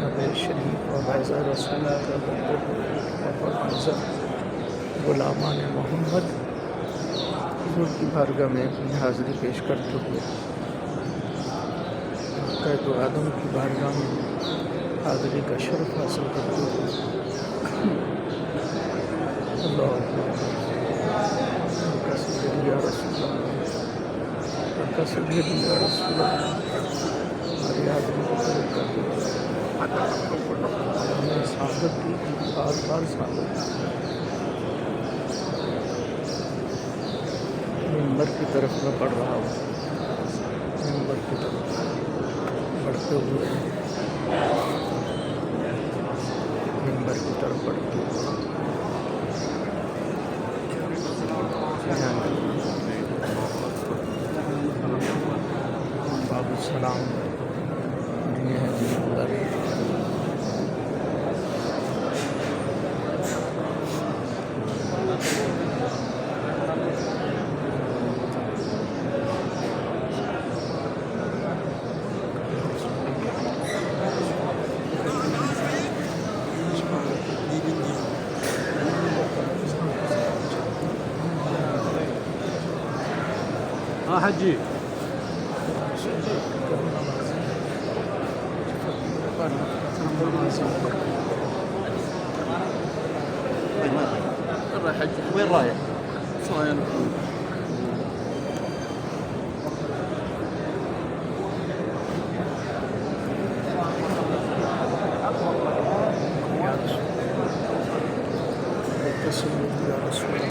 نبی شریف و بیضہ رسول کا غلامان محمد حضور کی بارگاہ میں اپنی حاضری پیش کرتے ہوئے قید آدم کی بارگاہ میں حاضری کا شرف حاصل کرتے ہوئے اللہ کا سید یا رسول اللہ کا سید یا رسول اللہ ہماری حاضری کو قبول کرتے ہوئے ہمیں سعادت دی بار بار سعادت دی ممبر کی طرف میں پڑھ رہا ہوں ممبر کی طرف بڑھتے ہوئے ممبر کی طرف بڑھتے ہوئے باب السلام حجي وين رايح؟ وين؟ يا رسول